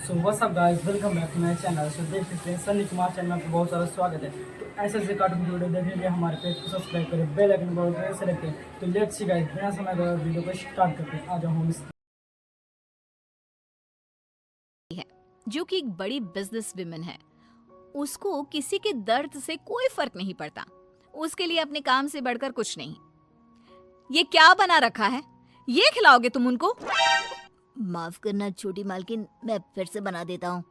So what's up guys, welcome back to my channel. So देख सकते हैं Sunny Kumar channel में आपको बहुत सारा स्वागत है। तो ऐसे ऐसे कार्टून की वीडियो देखने के लिए हमारे पेज को सब्सक्राइब करें, बेल आइकन को ऐसे रखते हैं। तो लेट्स सी गाइस, बिना समय गए वीडियो को स्टार्ट करते हैं। आ जाओ हम है जो कि एक बड़ी बिजनेस विमेन है। उसको किसी के दर्द से कोई फर्क नहीं पड़ता। उसके लिए अपने काम से बढ़कर कुछ नहीं। ये क्या बना रखा है? ये खिलाओगे तुम उनको? माफ करना छोटी मालकिन, मैं फिर से बना देता हूँ।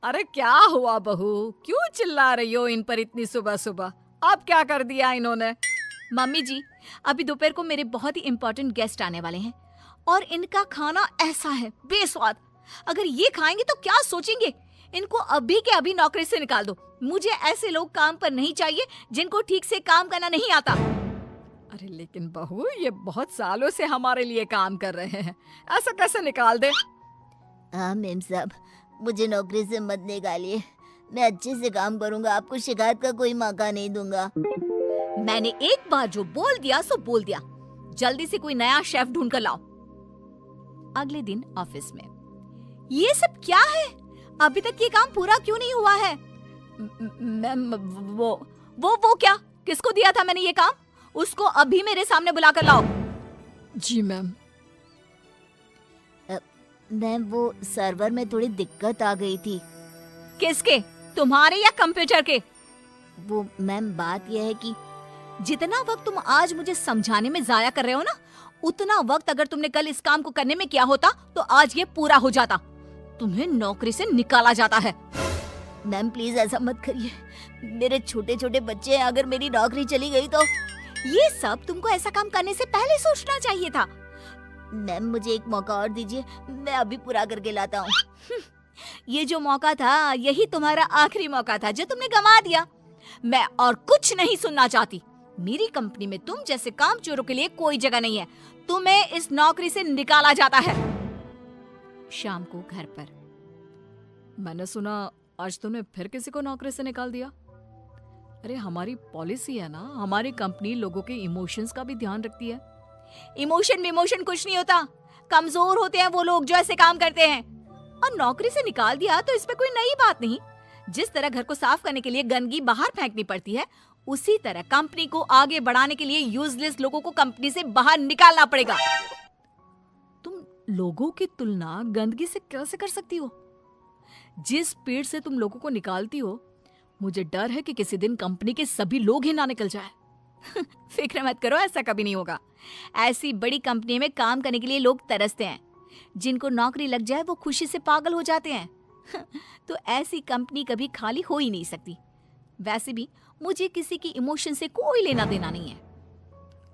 अरे क्या हुआ बहू, क्यों चिल्ला रही हो इन पर इतनी सुबह सुबह? अब क्या कर दिया इन्होंने? मम्मी जी, अभी दोपहर को मेरे बहुत ही इंपॉर्टेंट गेस्ट आने वाले हैं और इनका खाना ऐसा है बेस्वाद। अगर ये खाएंगे तो क्या सोचेंगे? इनको अभी के अभी नौकरी से निकाल दो। मुझे ऐसे लोग काम पर नहीं चाहिए जिनको ठीक से काम करना नहीं आता। अरे लेकिन बहू, ये बहुत सालों से हमारे लिए काम कर रहे हैं, ऐसा कैसे निकाल दे? हाँ मेम साहब, मुझे नौकरी से मत निकालिए। मैं अच्छे से काम करूंगा, आपको शिकायत का कोई मौका नहीं दूंगा। मैंने एक बार जो बोल दिया सो बोल दिया। जल्दी से कोई नया शेफ ढूंढ कर लाओ। अगले दिन ऑफिस में, ये सब क्या है? अभी तक ये काम पूरा क्यों नहीं हुआ है? मैम, वो क्या? किसको दिया था मैंने ये काम? उसको अभी मेरे सामने बुलाकर लाओ। जी मैम। मैम, वो सर्वर में थोड़ी दिक्कत आ गई थी। किसके? तुम्हारे या कंप्यूटर के? वो मैम, बात यह है कि जितना वक्त तुम आज मुझे समझाने में जाया कर रहे हो ना, उतना वक्त अगर तुमने कल इस काम को करने में किया होता तो आज ये पूरा हो जाता। तुम्हें नौकरी से निकाला जाता है। मैम प्लीज ऐसा मत करिए। मेरे छोटे छोटे बच्चे हैं, अगर मेरी नौकरी चली गई तो। ये सब तुमको ऐसा काम करने से पहले सोचना चाहिए था। मैम मुझे एक मौका और दीजिए, मैं अभी पूरा करके लाता हूँ। ये जो मौका था, यही तुम्हारा आखिरी मौका था जो तुमने गंवा दिया। मैं और कुछ नहीं सुनना चाहती। मेरी कंपनी में तुम जैसे कामचोरों के लिए कोई जगह नहीं है। तुम्हें इस नौकरी से निकाला जाता है। शाम को घर पर, मैंने सुना आज तुमने फिर किसी को नौकरी से निकाल दिया। अरे हमारी पॉलिसी है ना, हमारी कंपनी लोगों के इमोशंस का भी ध्यान रखती है। इमोशन कुछ नहीं होता। कमजोर होते हैं वो लोग जो ऐसे काम करते हैं। और नौकरी से निकाल दिया तो इसमें कोई नई बात नहीं। जिस तरह घर को साफ करने के लिए गंदगी बाहर फेंकनी पड़ती है, उसी तरह कंपनी को आगे बढ़ाने के लिए यूजलेस लोगों को कंपनी से बाहर निकालना पड़ेगा। तुम लोगों की तुलना गंदगी से कैसे कर सकती हो? जिस स्पीड से तुम लोगों को निकालती हो, मुझे डर है कि किसी दिन कंपनी के सभी लोग ही ना निकल जाए। फिक्र मत करो, ऐसा कभी नहीं होगा। ऐसी बड़ी कंपनी में काम करने के लिए लोग तरसते हैं। जिनको नौकरी लग जाए वो खुशी से पागल हो जाते हैं। तो ऐसी कंपनी कभी खाली हो ही नहीं सकती। वैसे भी मुझे किसी की इमोशन से कोई लेना देना नहीं है।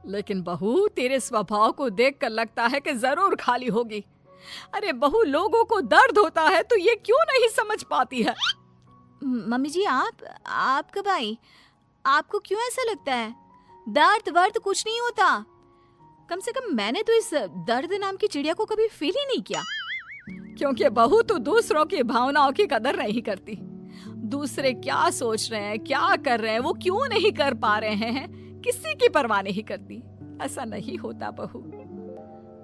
लेकिन बहू, तेरे स्वभाव को देखकर लगता है कि जरूर खाली होगी। अरे बहू, लोगों को दर्द होता है तो ये क्यों नहीं समझ पाती है? मम्मी जी, आप कब आई? आपको क्यों ऐसा लगता है? दर्द वर्द कुछ नहीं होता। कम से कम मैंने तो इस दर्द नाम की चिड़िया को कभी फील ही नहीं किया। क्योंकि बहू तो दूसरों की भावनाओं की कदर नहीं करती। दूसरे क्या सोच रहे हैं, क्या कर रहे हैं, वो क्यों नहीं कर पा रहे हैं, किसी की परवाह नहीं करती। ऐसा नहीं होता बहू।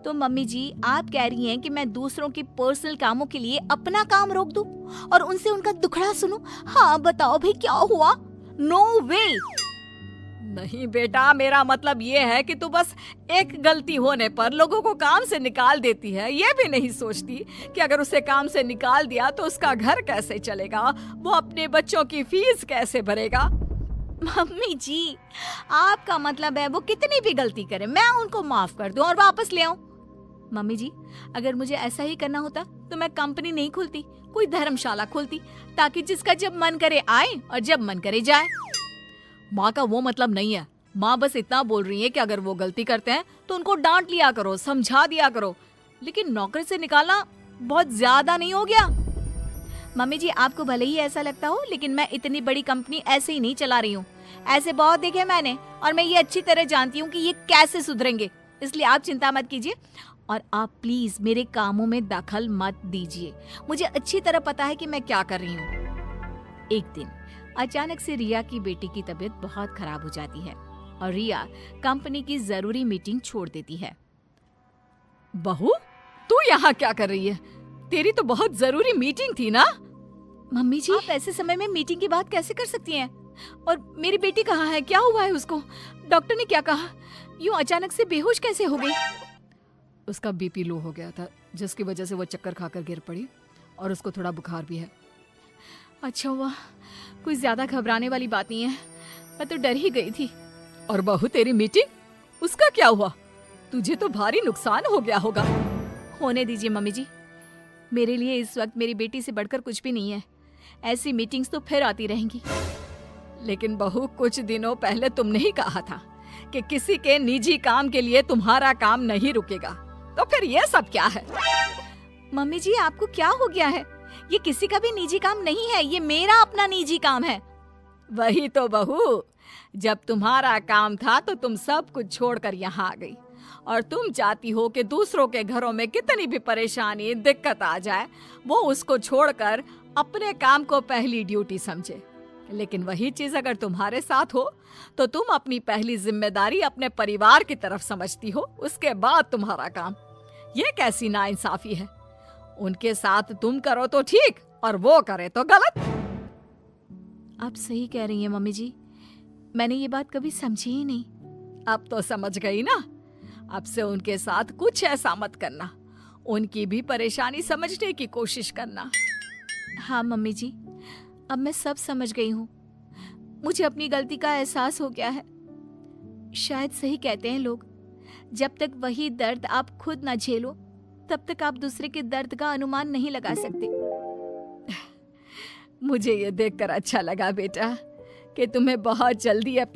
तो मम्मी जी, आप कह रही हैं कि मैं दूसरों की पर्सनल कामों के लिए अपना काम रोक दूं और उनसे उनका दुखड़ा सुनूं? हाँ बताओ भाई, क्या हुआ? नो वे। नहीं बेटा, मेरा मतलब ये है कि तू बस एक गलती होने पर लोगों को काम से निकाल देती है। ये भी नहीं सोचती कि अगर उसे काम से निकाल दिया तो उसका घर कैसे चलेगा, वो अपने बच्चों की फीस कैसे भरेगा। मम्मी जी, आपका मतलब है वो कितनी भी गलती करे मैं उनको माफ कर दूं और वापस ले आऊं? मम्मी जी, अगर मुझे ऐसा ही करना होता तो मैं कंपनी नहीं खोलती, कोई धर्मशाला खोलती, ताकि जिसका जब मन करे आए और जब मन करे जाए। माँ का वो मतलब नहीं है। माँ बस इतना बोल रही है कि अगर वो गलती करते हैं तो उनको डांट लिया करो, समझा दिया करो। लेकिन नौकरी से निकालना बहुत ज्यादा नहीं हो गया? मम्मी जी, आपको भले ही ऐसा लगता हो, लेकिन मैं इतनी बड़ी कंपनी ऐसे ही नहीं चला रही हूँ। ऐसे बहुत देखे मैंने और मैं ये अच्छी तरह जानती हूँ कि ये कैसे सुधरेंगे। इसलिए आप चिंता मत कीजिए और आप प्लीज मेरे कामों में दखल मत दीजिए। मुझे अच्छी तरह पता है कि मैं क्या कर रही हूँ। एक दिन अचानक से रिया की बेटी की तबीयत बहुत खराब हो जाती है और रिया कंपनी की जरूरी मीटिंग छोड़ देती है। बहू, तू यहाँ क्या कर रही है? तेरी तो बहुत जरूरी मीटिंग थी ना। मम्मी जी, आप ऐसे समय में मीटिंग की बात कैसे कर सकती हैं? और मेरी बेटी कहाँ है? क्या हुआ है उसको? डॉक्टर ने क्या कहा? यूं अचानक से बेहोश कैसे हो गई? उसका बीपी लो हो गया था, जिसकी वजह से वो चक्कर खाकर गिर पड़ी और उसको थोड़ा बुखार भी है। अच्छा हुआ, कोई ज्यादा घबराने वाली बात नहीं है। मैं तो डर ही गई थी। और बहू, तेरी मीटिंग, उसका क्या हुआ? तुझे तो भारी नुकसान हो गया होगा। होने दीजिए मम्मी जी, मेरे लिए इस वक्त मेरी बेटी से बढ़कर कुछ भी नहीं है। ऐसी मीटिंग्स तो फिर आती रहेंगी। लेकिन बहू, कुछ दिनों पहले तुमने ही कहा था कि किसी के निजी काम के लिए तुम्हारा काम नहीं रुकेगा, तो फिर ये सब क्या है? मम्मी जी, आपको क्या हो गया है? ये किसी का भी निजी काम नहीं है, ये मेरा अपना निजी काम है। वही तो बहू, जब तुम्हारा काम था तो तुम सब कुछ छोड़कर यहाँ आ गई, और तुम चाहती हो कि दूसरों के घरों में कितनी भी परेशानी दिक्कत आ जाए, वो उसको छोड़कर अपने काम को पहली ड्यूटी समझे। लेकिन वही चीज अगर तुम्हारे साथ हो तो तुम अपनी पहली जिम्मेदारी अपने परिवार की तरफ समझती हो, उसके बाद तुम्हारा काम। ये कैसी नाइंसाफी है? उनके साथ तुम करो तो ठीक और वो करे तो गलत। आप सही कह रही हैं मम्मी जी, मैंने ये बात कभी समझी ही नहीं। अब तो समझ गई ना? अब से उनके साथ कुछ ऐसा मत करना, उनकी भी परेशानी समझने की कोशिश करना। हाँ मम्मी जी, अब मैं सब समझ गई हूँ। मुझे अपनी गलती का एहसास हो गया है। शायद सही कहते हैं लोग, जब तक वही दर्द आप खुद ना झेलो तब तक आप दूसरे के दर्द का अनुमान नहीं लगा सकते। मुझे ये देखकर अच्छा लगा बेटा कि तुम्हें बहुत जल्दी अपनी